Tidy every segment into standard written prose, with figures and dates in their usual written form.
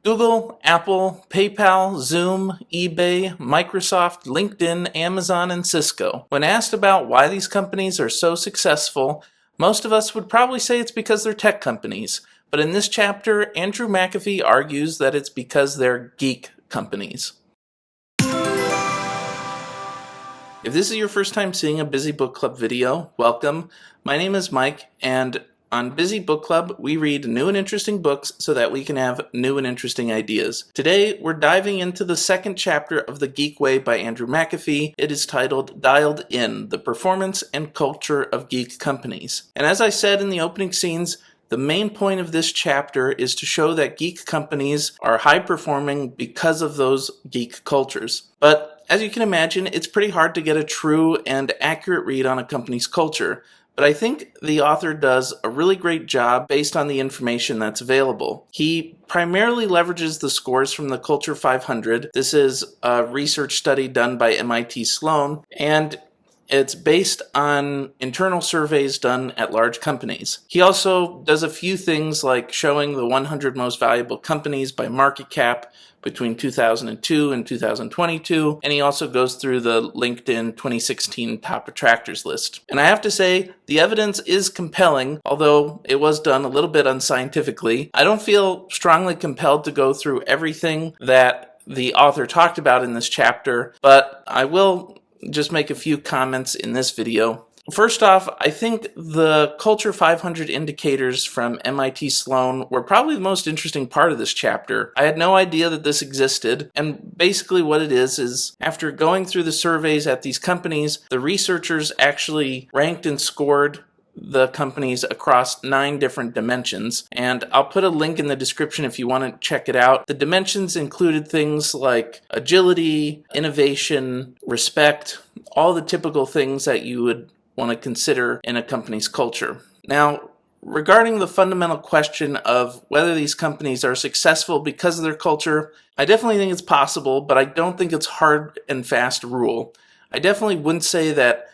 Google, Apple, PayPal, Zoom, eBay, Microsoft, LinkedIn, Amazon, and Cisco. When asked about why these companies are so successful, most of us would probably say it's because they're tech companies. But in this chapter, Andrew McAfee argues that it's because they're geek companies. If this is your first time seeing a Busy Book Club video, welcome. My name is Mike, and on Busy Book Club, we read new and interesting books so that we can have new and interesting ideas. Today, we're diving into the second chapter of The Geek Way by Andrew McAfee. It is titled Dialed In, The Performance and Culture of Geek Companies. And as I said in the opening scenes, the main point of this chapter is to show that geek companies are high performing because of those geek cultures. But as you can imagine, it's pretty hard to get a true and accurate read on a company's culture. But I think the author does a really great job based on the information that's available. He primarily leverages the scores from the Culture 500. This is a research study done by MIT Sloan, and it's based on internal surveys done at large companies. He also does a few things like showing the 100 most valuable companies by market cap between 2002 and 2022, and he also goes through the LinkedIn 2016 top attractors list. And I have to say, the evidence is compelling, although it was done a little bit unscientifically. I don't feel strongly compelled to go through everything that the author talked about in this chapter, but I will just make a few comments in this video. First off, I think the Culture 500 indicators from MIT Sloan were probably the most interesting part of this chapter. I had no idea that this existed, and basically what it is after going through the surveys at these companies, the researchers actually ranked and scored the companies across 9 different dimensions, and I'll put a link in the description if you want to check it out. The dimensions included things like agility, innovation, respect, all the typical things that you would want to consider in a company's culture. Now, regarding the fundamental question of whether these companies are successful because of their culture, I definitely think it's possible, but I don't think it's hard and fast rule. I definitely wouldn't say that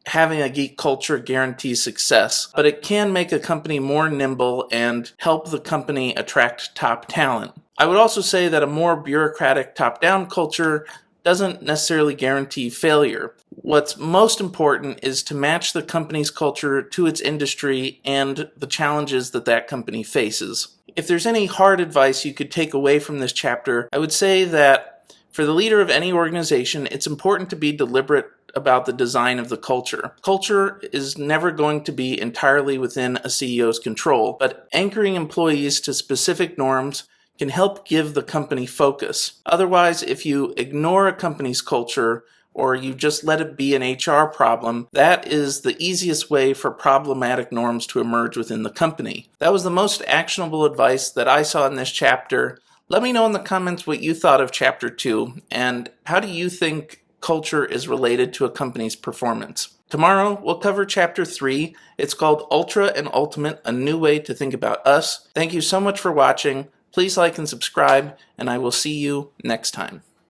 having a geek culture guarantees success, but it can make a company more nimble and help the company attract top talent. I would also say that a more bureaucratic top-down culture doesn't necessarily guarantee failure. What's most important is to match the company's culture to its industry and the challenges that that company faces. If there's any hard advice you could take away from this chapter, I would say that for the leader of any organization, it's important to be deliberate about the design of the culture. Culture is never going to be entirely within a CEO's control, but anchoring employees to specific norms can help give the company focus. Otherwise, if you ignore a company's culture or you just let it be an HR problem, that is the easiest way for problematic norms to emerge within the company. That was the most actionable advice that I saw in this chapter. Let me know in the comments what you thought of Chapter 2, and how do you think culture is related to a company's performance? Tomorrow, we'll cover Chapter 3. It's called Ultra and Ultimate, A New Way to Think About Us. Thank you so much for watching. Please like and subscribe, and I will see you next time.